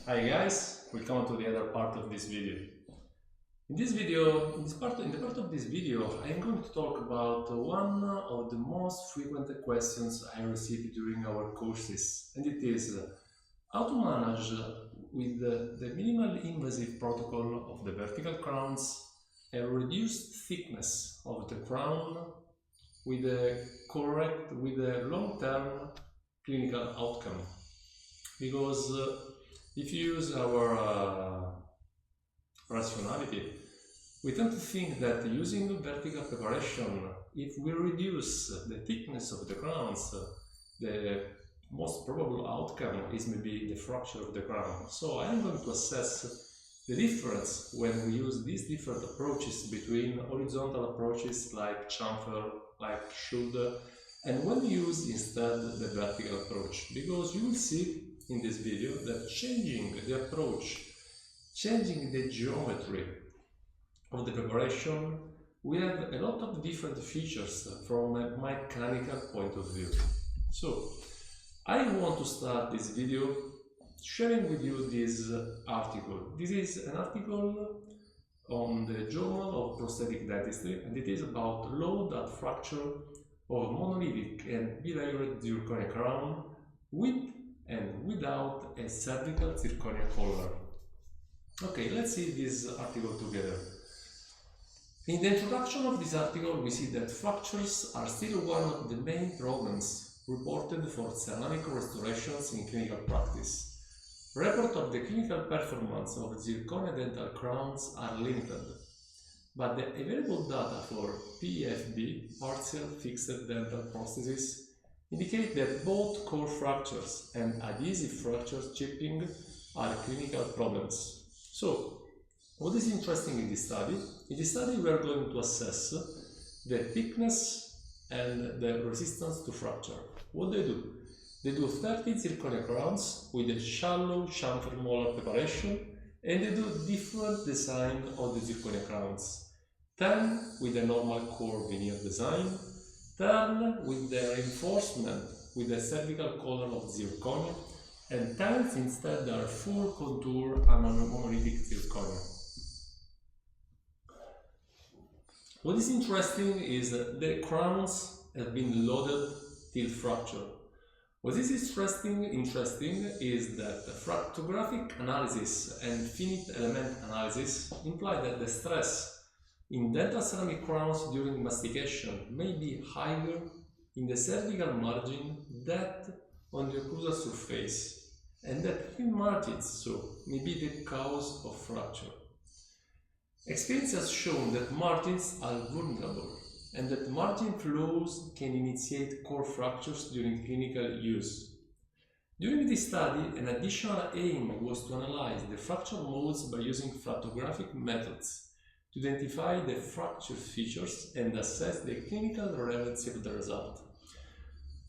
Hi guys, welcome to the other part of this video. In the part of this video, I am going to talk about one of the most frequent questions I received during our courses, and it is how to manage with the minimal invasive protocol of the vertical crowns a reduced thickness of the crown with a long-term clinical outcome. Because if you use our rationality, we tend to think that using vertical preparation, if we reduce the thickness of the crowns, the most probable outcome is maybe the fracture of the crown. So I am going to assess the difference when we use these different approaches between horizontal approaches like chamfer, like Schulder, and when we use instead the vertical approach, because you will see in this video that changing the approach, changing the geometry of the preparation, we have a lot of different features from a mechanical point of view. So I want to start this video sharing with you this article. This is an article on the Journal of Prosthetic Dentistry, and it is about load at fracture of monolithic and bilayered zirconia crown with and without a cervical zirconia collar. Okay, let's see this article together. In the introduction of this article, we see that fractures are still one of the main problems reported for ceramic restorations in clinical practice. Reports of the clinical performance of zirconia dental crowns are limited, but the available data for PFD, partial fixed dental prosthesis, indicate that both core fractures and adhesive fractures chipping are clinical problems. So, what is interesting in this study? In this study, we are going to assess the thickness and the resistance to fracture. What they do? They do 30 zirconia crowns with a shallow chamfer molar preparation, and they do different design of the zirconia crowns. 10 with a normal core veneer design, 10 with the reinforcement with the cervical collar of zirconia, and 10 instead are full contour monolithic zirconia. What is interesting is that the crowns have been loaded till fracture. What is interesting is that fractographic analysis and finite element analysis imply that the stress in dental ceramic crowns during mastication may be higher in the cervical margin than on the occlusal surface, and that thin margins may be the cause of fracture. Experience has shown that margins are vulnerable and that margin flows can initiate core fractures during clinical use. During this study, an additional aim was to analyze the fracture modes by using fractographic methods to identify the fracture features and assess the clinical relevancy of the result.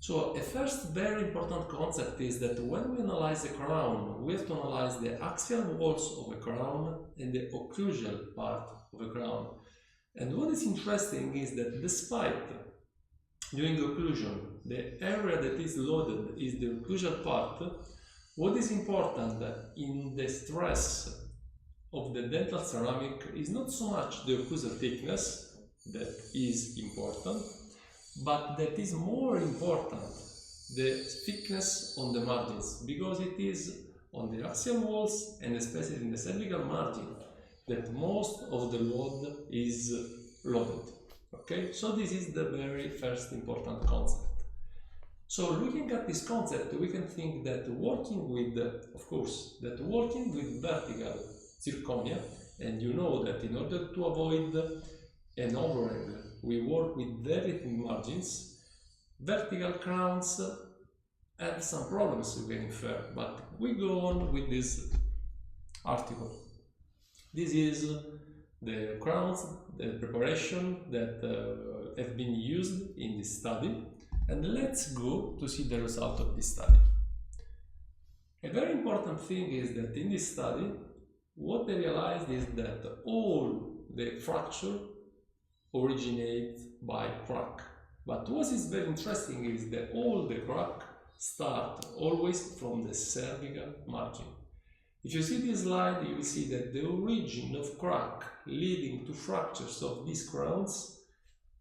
So a first very important concept is that when we analyze a crown, we have to analyze the axial walls of a crown and the occlusal part of a crown. And what is interesting is that despite during occlusion, the area that is loaded is the occlusal part, what is important in the stress of the dental ceramic is not so much the occlusal thickness, that is important, but that is more important the thickness on the margins, because it is on the axial walls and especially in the cervical margin that most of the load is loaded. Okay, so this is the very first important concept. So looking at this concept, we can think that working with vertical zirconia, and you know that in order to avoid an overhang, we work with very thin margins. Vertical crowns have some problems you can infer, but we go on with this article. This is the crowns, the preparation that have been used in this study, and let's go to see the result of this study. A very important thing is that in this study, what they realized is that all the fracture originate by crack. But what is very interesting is that all the crack start always from the cervical margin. If you see this slide, you will see that the origin of crack leading to fractures of these crowns,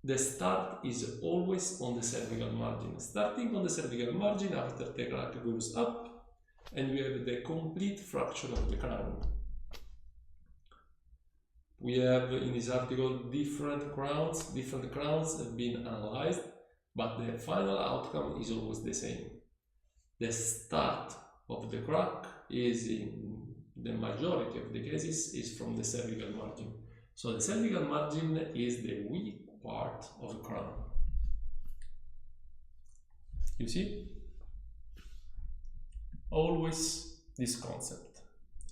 the start is always on the cervical margin. Starting on the cervical margin, after the crack goes up, and we have the complete fracture of the crown. We have in this article different crowns have been analyzed, but the final outcome is always the same. The start of the crack is, in the majority of the cases, is from the cervical margin. So the cervical margin is the weak part of the crown. You see? Always this concept.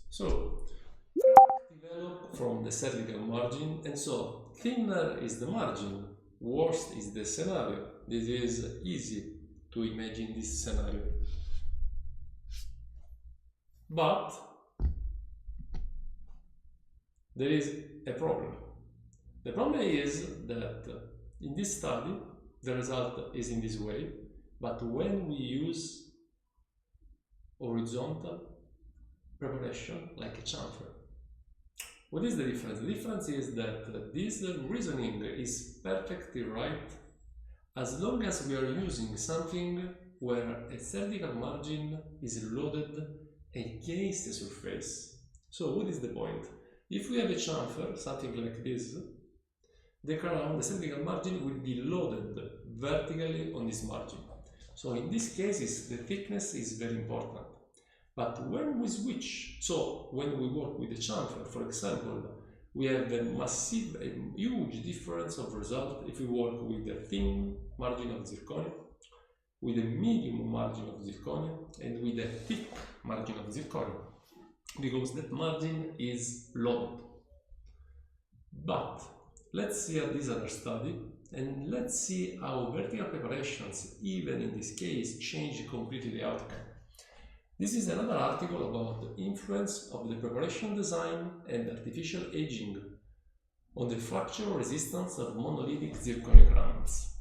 So develop from the cervical margin, and so thinner is the margin, worse is the scenario. This is easy to imagine this scenario. But there is a problem. The problem is that in this study the result is in this way, but when we use horizontal preparation like a chamfer, what is the difference? The difference is that this reasoning is perfectly right as long as we are using something where a cervical margin is loaded against the surface. So what is the point? If we have a chamfer, something like this, the crown, the cervical margin will be loaded vertically on this margin. So in these cases, the thickness is very important. But when we switch, so when we work with the chamfer, for example, we have a massive, a huge difference of result if we work with a thin margin of zirconia, with a medium margin of zirconia, and with a thick margin of zirconia, because that margin is loaded. But let's see at this other study, and let's see how vertical preparations, even in this case, change completely the outcome. This is another article about the influence of the preparation design and artificial aging on the fracture resistance of monolithic zirconia crowns.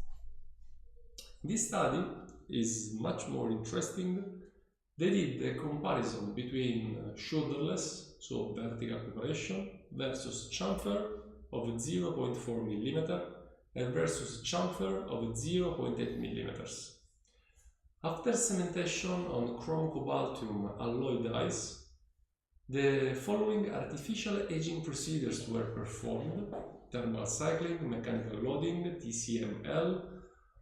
This study is much more interesting. They did a comparison between shoulderless, so vertical preparation, versus chamfer of 0.4 mm and versus chamfer of 0.8 mm. After cementation on chrome cobaltium alloy dies, the following artificial aging procedures were performed: thermal cycling, mechanical loading, TCML,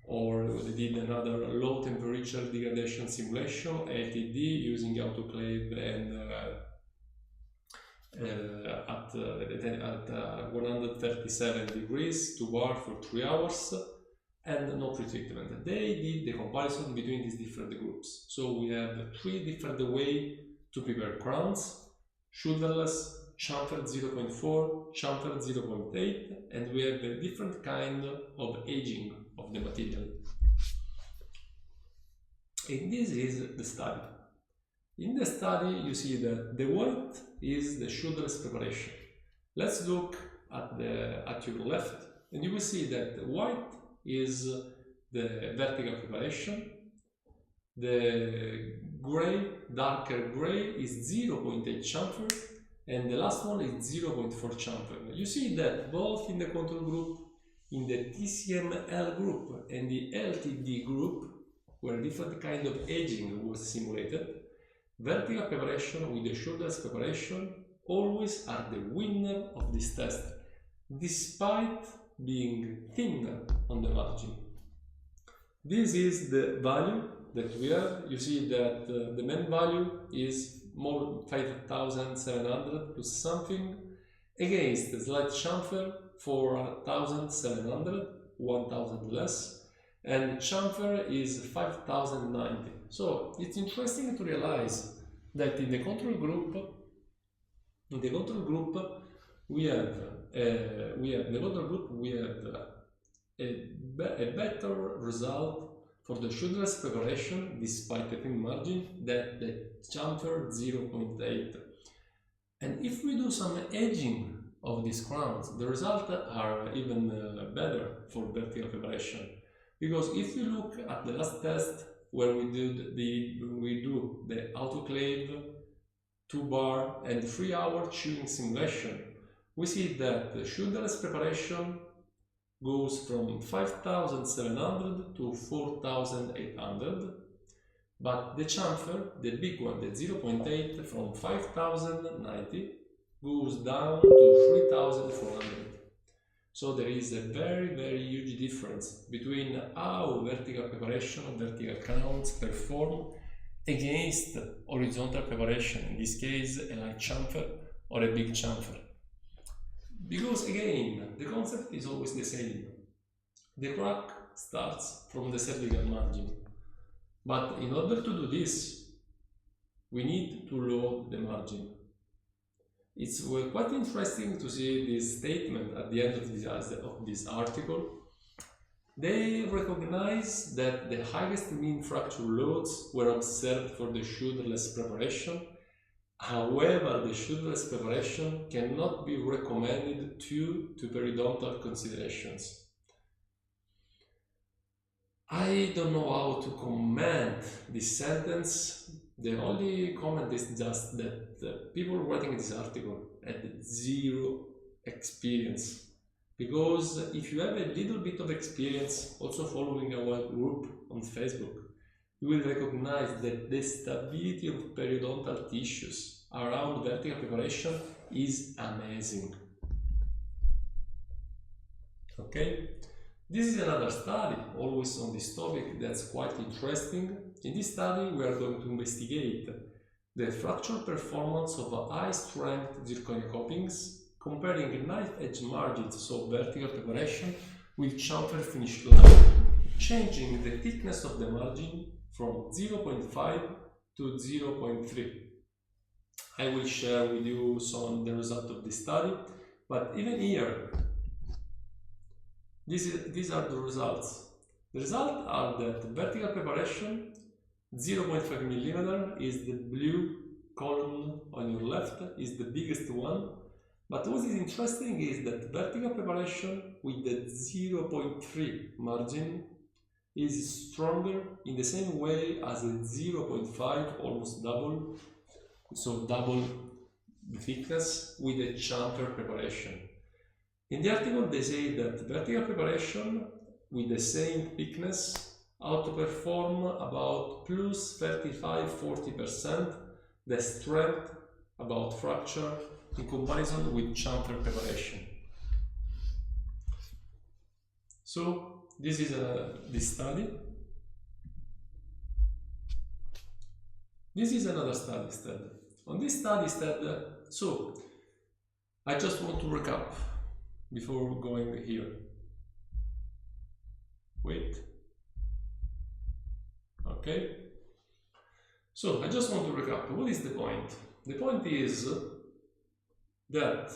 or they did another low temperature degradation simulation, LTD, using autoclave and at 137 degrees, 2 bar for 3 hours, and no pretreatment. They did the comparison between these different groups. So we have 3 different ways to prepare crowns: shoulderless, chamfer 0.4, chamfer 0.8, and we have a different kind of aging of the material. And this is the study. In the study, you see that the white is the shoulderless preparation. Let's look at your left, and you will see that white is the vertical preparation. The gray, darker gray, is 0.8 chamfer, and the last one is 0.4 chamfer. You see that both in the control group, in the TCML group and the LTD group, where different kind of aging was simulated, vertical preparation with the shoulderless preparation always are the winner of this test, despite being thinner on the margin. This is the value that we have. You see that the main value is more 5,700 plus something, against the slight chamfer for 1,700, 1,000 less, and chamfer is 5,090. So it's interesting to realize that in the control group, we have a better result for the shoulderless preparation despite the thin margin than the chamfer 0.8. And if we do some aging of these crowns, the results are even better for vertical preparation. Because if you look at the last test where we do the autoclave 2-bar and 3-hour chewing simulation, we see that the sugarless preparation goes from 5,700 to 4,800, but the chamfer, the big one, the 0.8, from 5,090 goes down to 3,400. So there is a very huge difference between how vertical preparation, vertical crowns perform against horizontal preparation, in this case a light chamfer or a big chamfer. Because again, the concept is always the same. The crack starts from the cervical margin. But in order to do this, we need to load the margin. It's quite interesting to see this statement at the end of this article. They recognize that the highest mean fracture loads were observed for the sugarless preparation. However, the sugarless preparation cannot be recommended due to periodontal considerations. I don't know how to comment this sentence. The only comment is just that the people writing this article had zero experience. Because if you have a little bit of experience, also following our group on Facebook, you will recognize that the stability of periodontal tissues around vertical preparation is amazing. Okay? This is another study, always on this topic, that's quite interesting. In this study, we are going to investigate the fracture performance of high-strength zirconia coatings, comparing knife edge margins of vertical preparation with chamfer finish line, changing the thickness of the margin from 0.5 to 0.3. I will share with you some the result of this study, but even here, these are the results. The results are that vertical preparation 0.5 mm is the blue column on your left, is the biggest one. But what is interesting is that vertical preparation with the 0.3 margin is stronger in the same way as a 0.5, almost double, so double the thickness with a chamfer preparation. In the article they say that vertical preparation with the same thickness outperform about plus 35–40% the strength about fracture in comparison with chamfer preparation. So this is this study. This is another study instead. On this study instead, so I just want to recap before going here. Wait. Okay. So I just want to recap. What is the point? The point is that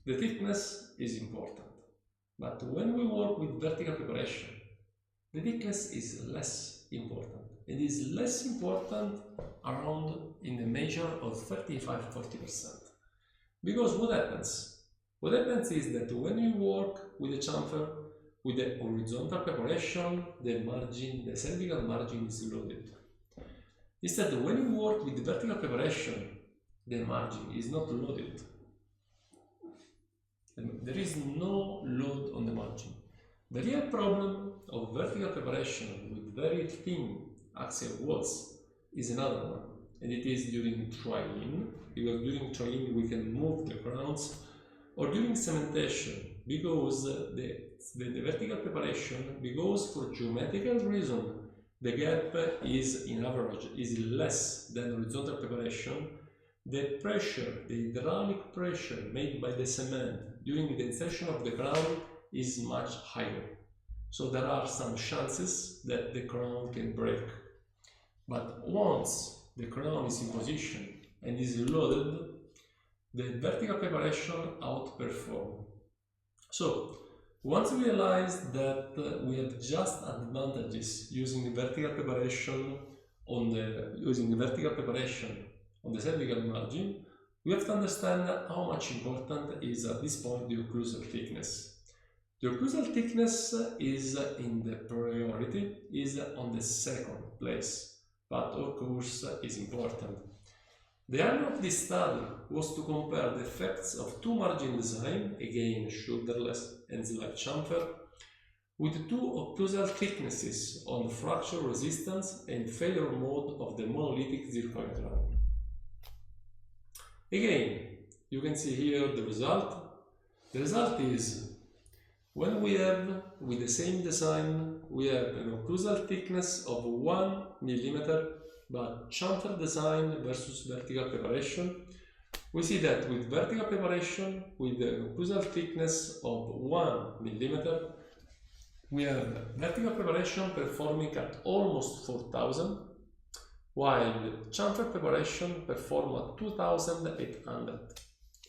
the thickness is important. But when we work with vertical preparation, the thickness is less important. It is less important around in the measure of 35–40%. Because what happens? What happens is that when you work with a chamfer, with the horizontal preparation, the margin, the cervical margin is loaded. Instead, when you work with vertical preparation, the margin is not loaded. There is no load on the margin. The real problem of vertical preparation with very thin axial walls is another one, and it is during try-in, because during try-in we can move the crowns, or during cementation, because the vertical preparation, because for geometrical reason the gap is in average is less than horizontal preparation, the pressure, the hydraulic pressure made by the cement during the insertion of the crown is much higher. So there are some chances that the crown can break. But once the crown is in position and is loaded, the vertical preparation outperforms. So once we realize that we have just advantages using vertical preparation on the cervical margin, we have to understand how much important is at this point the occlusal thickness. The occlusal thickness is in the priority, is on the second place, but of course is important. The aim of this study was to compare the effects of two margin design, again shoulderless and slide chamfer, with two occlusal thicknesses on fracture resistance and failure mode of the monolithic zirconia crown. Again, you can see here the result. The result is, when we have, with the same design, we have an occlusal thickness of 1 mm, but chamfer design versus vertical preparation, we see that with vertical preparation, with an occlusal thickness of 1 mm, we have vertical preparation performing at almost 4000, while chamfer preparation perform at 2800.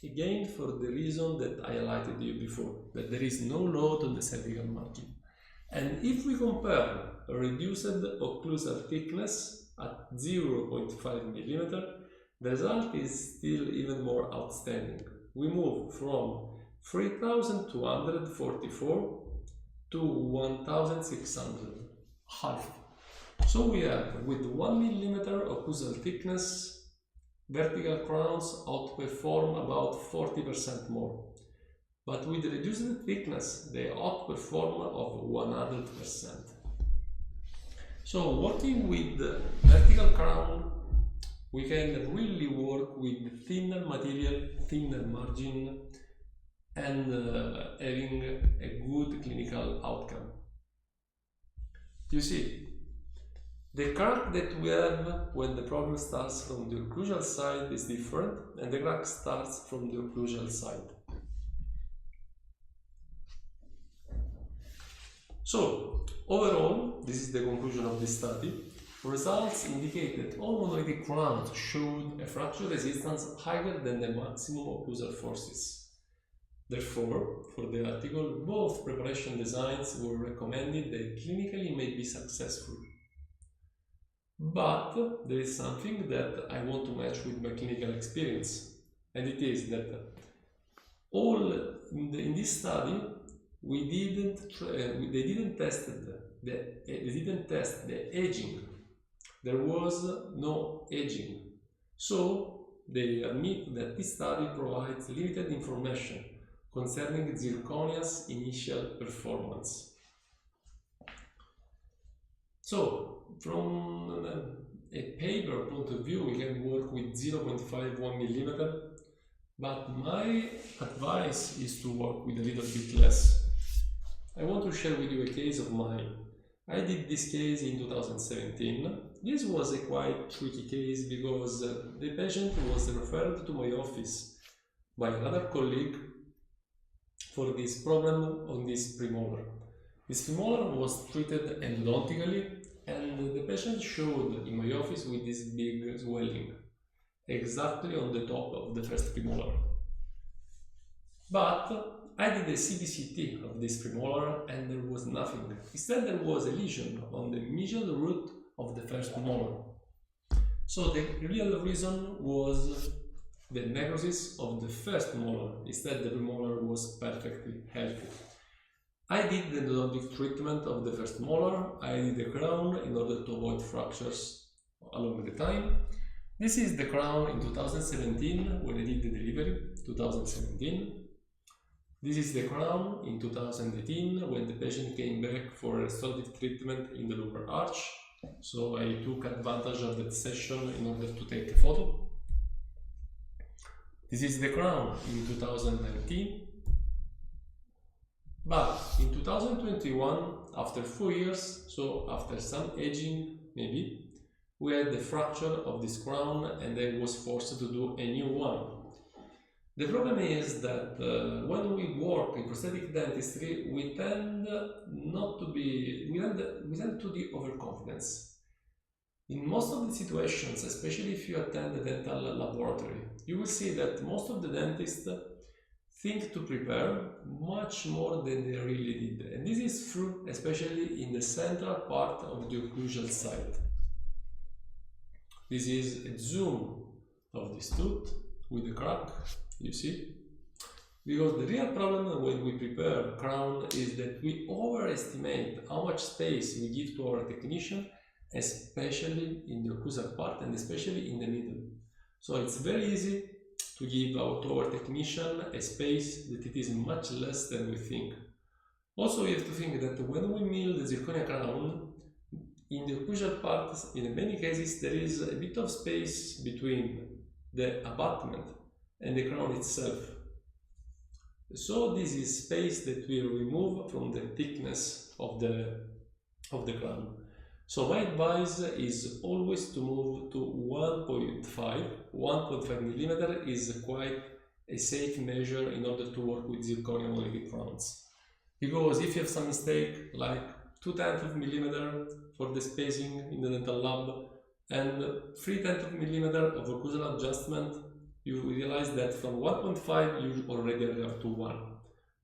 Again, for the reason that I highlighted you before, that there is no load on the cervical margin. And if we compare a reduced occlusal thickness at 0.5 mm, the result is still even more outstanding. We move from 3244 to 1600, half. So we have, with 1 mm occlusal thickness, vertical crowns outperform about 40% more. But with reduced thickness, they outperform of 100%. So working with vertical crown, we can really work with thinner material, thinner margin, and having a good clinical outcome. You see, the crack that we have when the problem starts from the occlusal side is different, and the crack starts from the occlusal side. So, overall, this is the conclusion of this study. Results indicate that all monolithic crowns showed a fracture resistance higher than the maximum occlusal forces. Therefore, for the article, both preparation designs were recommended that clinically may be successful. But there is something that I want to match with my clinical experience, and it is that in this study they didn't test the aging. There was no aging, so they admit that this study provides limited information concerning zirconia's initial performance. So, from a paper point of view, we can work with 0.51 mm, but my advice is to work with a little bit less. I want to share with you a case of mine. I did this case in 2017. This was a quite tricky case because the patient was referred to my office by another colleague for this problem on this premolar. This premolar was treated endodontically, and the patient showed in my office with this big swelling, exactly on the top of the first premolar. But I did a CBCT of this premolar and there was nothing. Instead, there was a lesion on the mesial root of the first molar. So the real reason was the necrosis of the first molar. Instead, the premolar was perfectly healthy. I did the endodontic treatment of the first molar. I did the crown in order to avoid fractures along the time. This is the crown in 2017 when I did the delivery, 2017. This is the crown in 2018 when the patient came back for a restorative treatment in the lower arch. So I took advantage of that session in order to take a photo. This is the crown in 2019. But in 2021, after 4 years, so after some aging maybe, we had the fracture of this crown and I was forced to do a new one. The problem is that when we work in prosthetic dentistry, we tend to the overconfidence. In most of the situations, especially if you attend a dental laboratory, you will see that most of the dentists think to prepare much more than they really did. And this is true especially in the central part of the occlusal side. This is a zoom of this tooth with the crack, you see? Because the real problem when we prepare crown is that we overestimate how much space we give to our technician, especially in the occlusal part and especially in the middle. So it's very easy to give to our technician a space that it is much less than we think. Also, you have to think that when we mill the zirconia crown, in the occlusal parts, in many cases, there is a bit of space between the abutment and the crown itself. So this is space that we remove from the thickness of the crown. So my advice is always to move to 1.5 millimeter is quite a safe measure in order to work with zirconia monolithic crowns. Because if you have some mistake, like 0.2 millimeter for the spacing in the dental lab and 0.3 millimeter of occlusal adjustment, you realize that from 1.5 you already arrive to 1.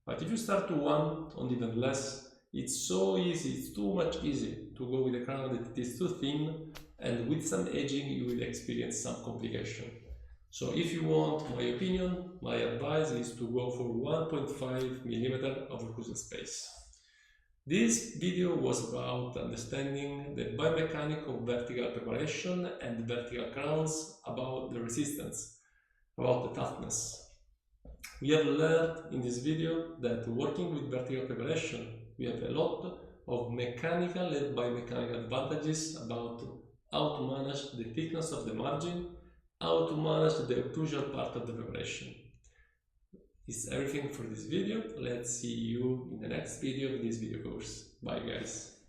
But if you start to 1 or even less, it's so easy, it's too much easy to go with a crown that it is too thin, and with some aging you will experience some complication. So if you want my opinion, my advice is to go for 1.5 millimeter of occlusal space. This video was about understanding the biomechanics of vertical preparation and vertical crowns, about the resistance, about the toughness. We have learned in this video that working with vertical preparation, we have a lot of mechanical and biomechanical advantages about how to manage the thickness of the margin, how to manage the occlusal part of the preparation. This is everything for this video. Let's see you in the next video of this video course. Bye guys.